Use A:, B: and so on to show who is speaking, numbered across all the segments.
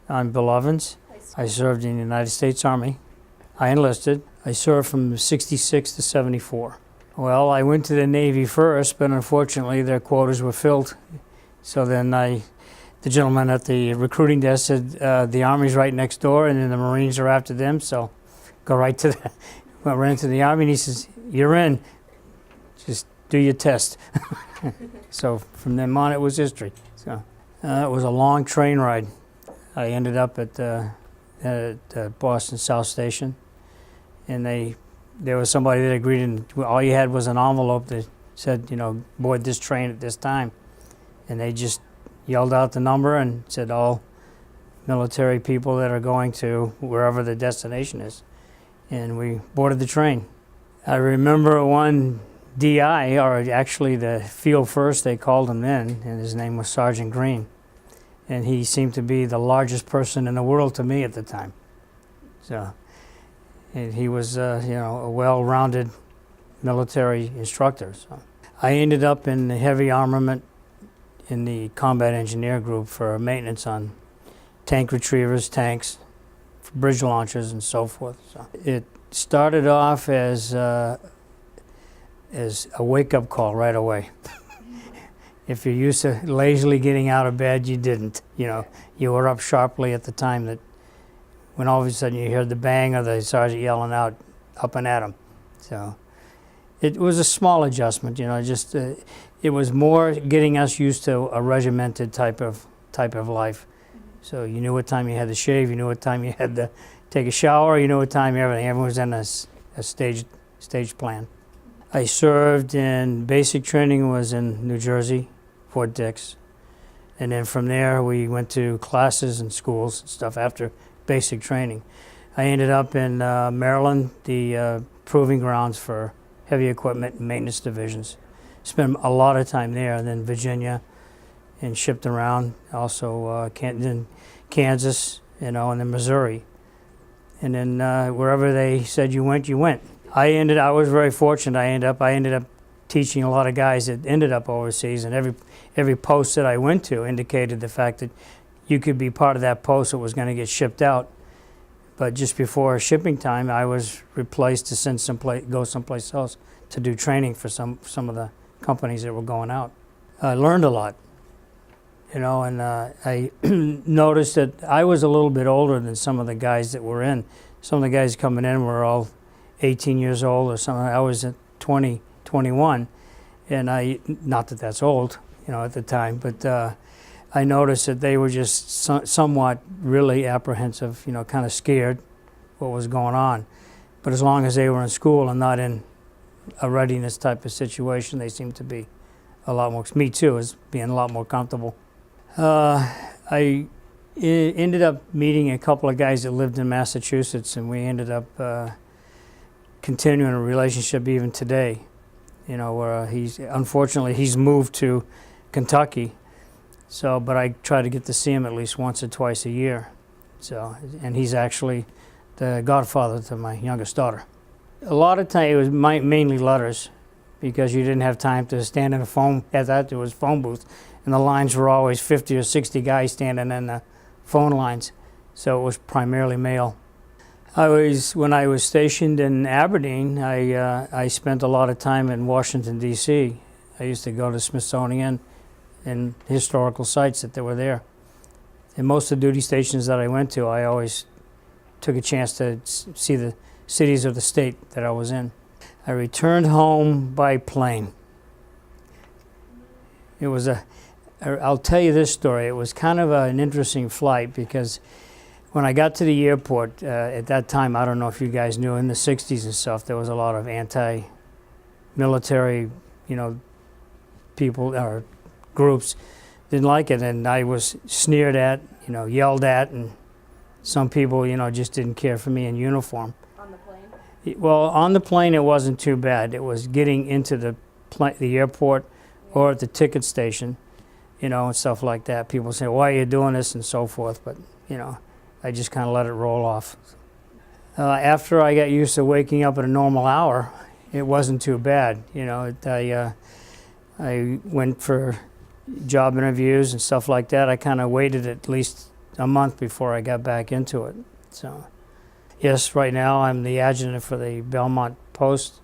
A: I'm Bill Evans. I served in the United States Army. I enlisted. I served from 66 to 74. Well, I went to the Navy first, but unfortunately their quotas were filled. So then the gentleman at the recruiting desk said, the Army's right next door and then the Marines are after them, so go right to the, went right into the Army, and he says, you're in, just do your test. So from then on it was history. So it was a long train ride. I ended up at Boston South Station, and there was somebody that agreed, and all you had was an envelope that said, you know, board this train at this time. And they just yelled out the number and said all military people that are going to wherever the destination is. And we boarded the train. I remember one DI, or actually the field first, they called him in, and his name was Sergeant Green. And he seemed to be the largest person in the world to me at the time. So, and he was, you know, a well-rounded military instructor. So, I ended up in the heavy armament in the combat engineer group for maintenance on tank retrievers, tanks, bridge launchers, and so forth. So, it started off as a wake-up call right away. If you're used to lazily getting out of bed, you didn't. You know, you were up sharply at the time that when all of a sudden you heard the bang of the sergeant yelling out, up and at him. So it was a small adjustment, you know, just it was more getting us used to a regimented type of life. So you knew what time you had to shave, you knew what time you had to take a shower, you knew what time everything was in a staged plan. I served in basic training, was in New Jersey, Fort Dix. And then from there we went to classes and schools and stuff after basic training. I ended up in Maryland, the proving grounds for heavy equipment and maintenance divisions. Spent a lot of time there, and then Virginia, and shipped around. Also Kansas, you know, and then Missouri. And then wherever they said you went, you went. I was very fortunate. I ended up teaching a lot of guys that ended up overseas, and every post that I went to indicated the fact that you could be part of that post that was going to get shipped out. But just before shipping time, I was replaced to go someplace else to do training for some of the companies that were going out. I learned a lot, you know, and I noticed that I was a little bit older than some of the guys that were in. Some of the guys coming in were all 18 years old or something. I was at 20, 21, and not that that's old, you know, at the time, but I noticed that they were just somewhat really apprehensive, you know, kind of scared what was going on. But as long as they were in school and not in a readiness type of situation, they seemed to be a lot more, me too, as being a lot more comfortable. I ended up meeting a couple of guys that lived in Massachusetts, and we ended up continuing a relationship even today. You know, where unfortunately he's moved to Kentucky, so but I try to get to see him at least once or twice a year. So, and he's actually the godfather to my youngest daughter. A lot of time it was mainly letters, because you didn't have time to stand in a phone. At that, there was phone booth, and the lines were always 50 or 60 guys standing in the phone lines. So it was primarily mail. When I was stationed in Aberdeen, I spent a lot of time in Washington, D.C. I used to go to Smithsonian and historical sites that were there. And most of the duty stations that I went to, I always took a chance to see the cities of the state that I was in. I returned home by plane. It was I'll tell you this story. It was kind of an interesting flight, because when I got to the airport, at that time, I don't know if you guys knew, in the 60s and stuff, there was a lot of anti-military, you know, people or groups didn't like it, and I was sneered at, you know, yelled at, and some people, you know, just didn't care for me in uniform.
B: On the plane?
A: Well, on the plane it wasn't too bad. It was getting into the airport or at the ticket station, you know, and stuff like that. People say, why are you doing this, and so forth, but, you know, I just kind of let it roll off. After I got used to waking up at a normal hour, it wasn't too bad. You know, I went for job interviews and stuff like that. I kind of waited at least a month before I got back into it. So, yes, right now I'm the adjutant for the Belmont post,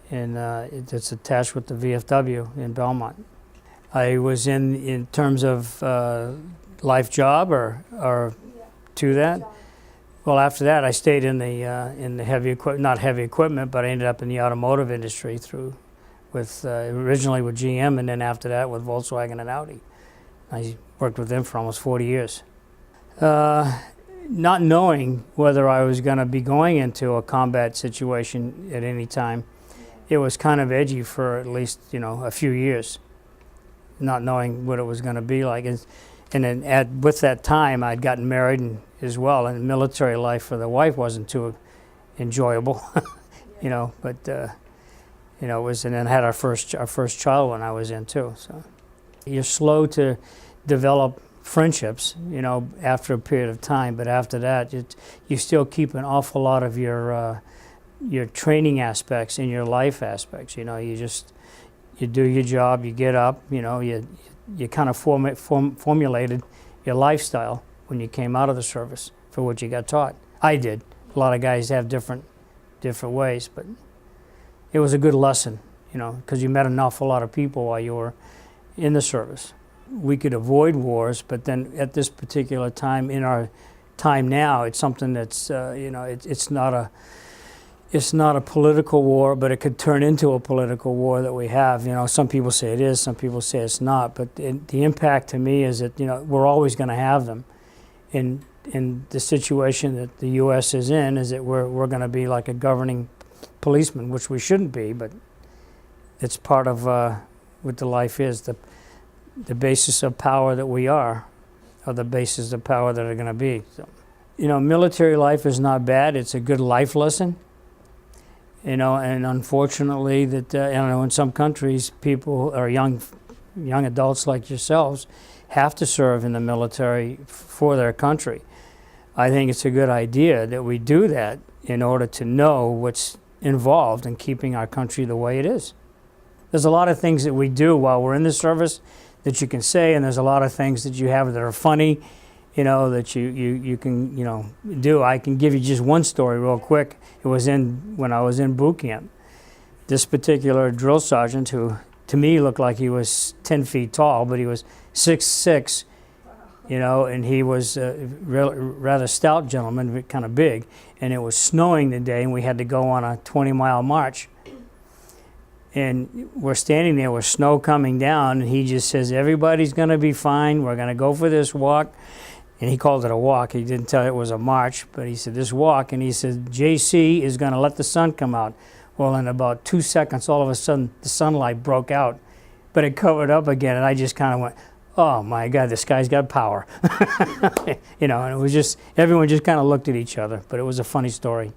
A: and it's attached with the VFW in Belmont. I was in terms of life job or to that. Well, after that, I stayed in the heavy equipment, not heavy equipment, but I ended up in the automotive industry originally with GM, and then after that with Volkswagen and Audi. I worked with them for almost 40 years. Not knowing whether I was going to be going into a combat situation at any time, it was kind of edgy for at least, a few years, not knowing what it was going to be like. And then with that time, I'd gotten married as well, and military life for the wife wasn't too enjoyable, but it was, and then had our first child when I was in too. So you're slow to develop friendships, after a period of time, but after that, you still keep an awful lot of your training aspects and your life aspects. You do your job, you get up, you kind of formulated your lifestyle when you came out of the service for what you got taught. I did. A lot of guys have different ways, but it was a good lesson, because you met an awful lot of people while you were in the service. We could avoid wars, but then at this particular time, in our time now, it's something that's, it's not a political war, but it could turn into a political war that we have. Some people say it is, some people say it's not, but the impact to me is that, we're always going to have them. In the situation that the U.S. is in, is that we're going to be like a governing policeman, which we shouldn't be, but it's part of what the life is. The basis of power that we are the basis of power that are going to be. So, military life is not bad. It's a good life lesson. And unfortunately, in some countries, people or young adults like yourselves have to serve in the military for their country. I think it's a good idea that we do that in order to know what's involved in keeping our country the way it is. There's a lot of things that we do while we're in the service that you can say, and there's a lot of things that you have that are funny, that you can, do. I can give you just one story real quick. It was when I was in boot camp. This particular drill sergeant, who to me looked like he was 10 feet tall, but he was 6'6", and he was a rather stout gentleman, kind of big, and it was snowing the day, and we had to go on a 20-mile march. And we're standing there with snow coming down, and he just says, everybody's going to be fine. We're going to go for this walk. And he called it a walk. He didn't tell it was a march, but he said, this walk. And he said, JC is going to let the sun come out. Well, in about 2 seconds, all of a sudden, the sunlight broke out, but it covered up again. And I just kind of went, oh, my God, this guy's got power. And it was just, everyone just kind of looked at each other. But it was a funny story.